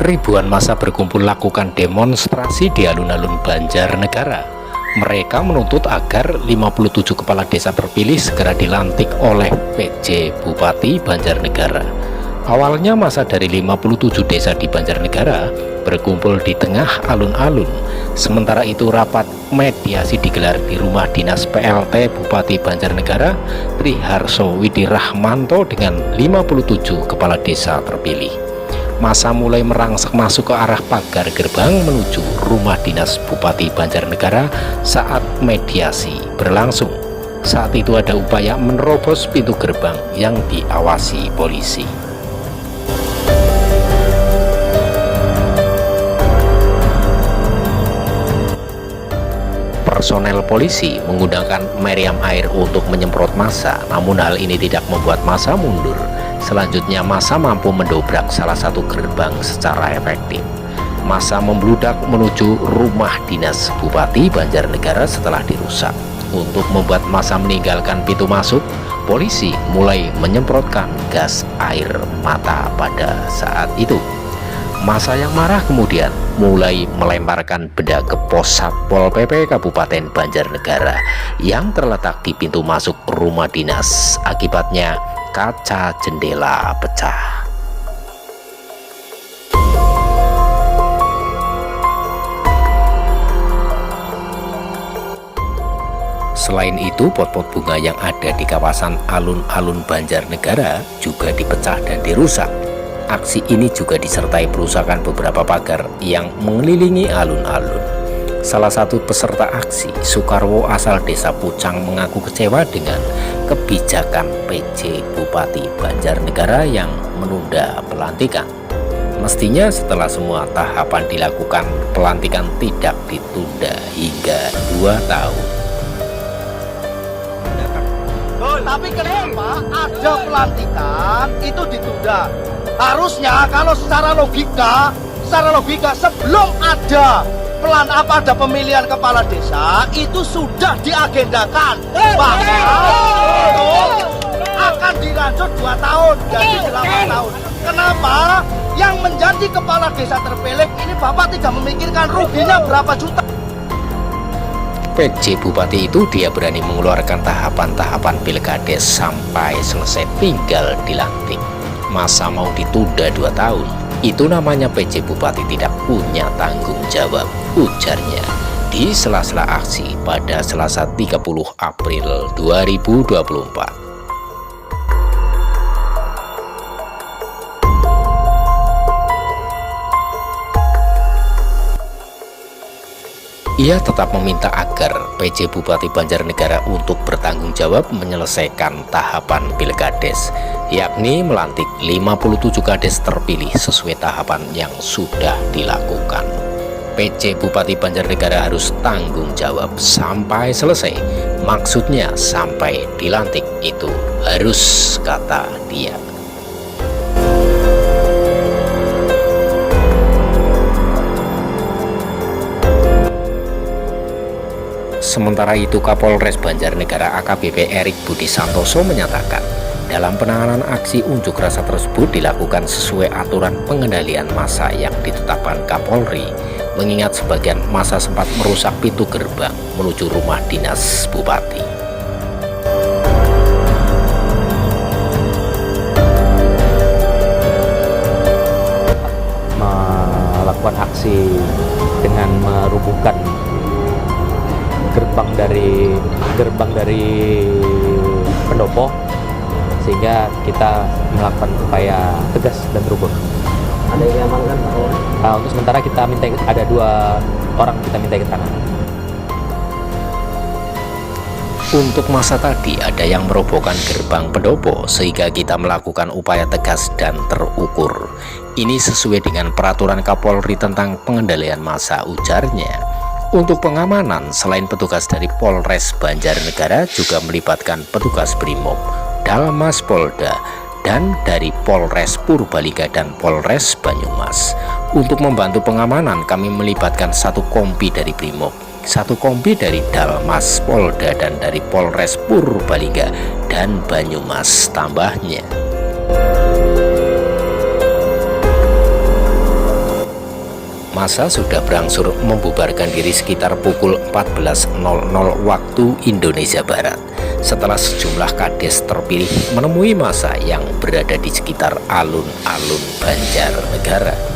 Ribuan massa berkumpul lakukan demonstrasi di alun-alun Banjarnegara. Mereka menuntut agar 57 kepala desa terpilih segera dilantik oleh PJ Bupati Banjarnegara. Awalnya massa dari 57 desa di Banjarnegara berkumpul di tengah alun-alun. Sementara itu rapat mediasi digelar di rumah dinas PLT Bupati Banjarnegara Triharso Widirahmanto dengan 57 kepala desa terpilih. Massa mulai merangsek masuk ke arah pagar gerbang menuju rumah dinas Bupati Banjarnegara saat mediasi berlangsung. Saat itu ada upaya menerobos pintu gerbang yang diawasi polisi. Personel polisi menggunakan meriam air untuk menyemprot massa, namun hal ini tidak membuat massa mundur. Selanjutnya massa mampu mendobrak salah satu gerbang secara efektif. Massa membludak menuju rumah dinas Bupati Banjarnegara setelah dirusak. Untuk membuat massa meninggalkan pintu masuk, polisi mulai menyemprotkan gas air mata pada saat itu. Massa yang marah kemudian mulai melemparkan benda ke pos Satpol PP Kabupaten Banjarnegara yang terletak di pintu masuk rumah dinas. Akibatnya kaca jendela pecah. Selain itu, pot-pot bunga yang ada di kawasan alun-alun Banjarnegara juga dipecah dan dirusak. Aksi ini juga disertai perusakan beberapa pagar yang mengelilingi alun-alun. Salah satu peserta aksi, Sukarwo asal desa Pucang, mengaku kecewa dengan kebijakan PJ Bupati Banjarnegara yang menunda pelantikan. Mestinya setelah semua tahapan dilakukan, pelantikan tidak ditunda hingga 2 tahun. Tapi kenapa ada pelantikan itu ditunda? Harusnya kalau secara logika sebelum ada pemilihan kepala desa itu sudah diagendakan bahwa akan dilanjut 2 tahun jadi 8 tahun. Kenapa yang menjadi kepala desa terpilih ini Bapak tidak memikirkan ruginya berapa juta? PJ Bupati itu dia berani mengeluarkan tahapan-tahapan pilkades sampai selesai tinggal dilantik. Masa mau ditunda 2 tahun? Itu namanya PJ Bupati tidak punya tanggung jawab, ujarnya di sela-sela aksi pada Selasa 30 April 2024. Ia tetap meminta agar PJ Bupati Banjarnegara untuk bertanggung jawab menyelesaikan tahapan pilkades, yakni melantik 57 kades terpilih sesuai tahapan yang sudah dilakukan. PJ Bupati Banjarnegara harus tanggung jawab sampai selesai, maksudnya sampai dilantik itu harus, kata dia. Sementara itu, Kapolres Banjarnegara AKBP Erik Budi Santoso menyatakan, dalam penanganan aksi unjuk rasa tersebut dilakukan sesuai aturan pengendalian massa yang ditetapkan Kapolri, mengingat sebagian massa sempat merusak pintu gerbang menuju rumah dinas Bupati. Melakukan aksi dengan merubuhkan gerbang dari pendopo, sehingga kita melakukan upaya tegas dan terukur. Ada yang diamankan Pak? Untuk sementara kita minta, ada 2 orang kita minta keterangan. Untuk masa tadi ada yang merobohkan gerbang pendopo, sehingga kita melakukan upaya tegas dan terukur. Ini sesuai dengan peraturan Kapolri tentang pengendalian massa, ujarnya. Untuk pengamanan, selain petugas dari Polres Banjarnegara juga melibatkan petugas Brimob, Dalmas Polda, dan dari Polres Purbalingga dan Polres Banyumas. Untuk membantu pengamanan, kami melibatkan 1 kompi dari Brimob, 1 kompi dari Dalmas Polda, dan dari Polres Purbalingga dan Banyumas, tambahnya. massa sudah berangsur membubarkan diri sekitar pukul 14.00 waktu Indonesia Barat, setelah sejumlah kades terpilih menemui massa yang berada di sekitar alun-alun Banjarnegara.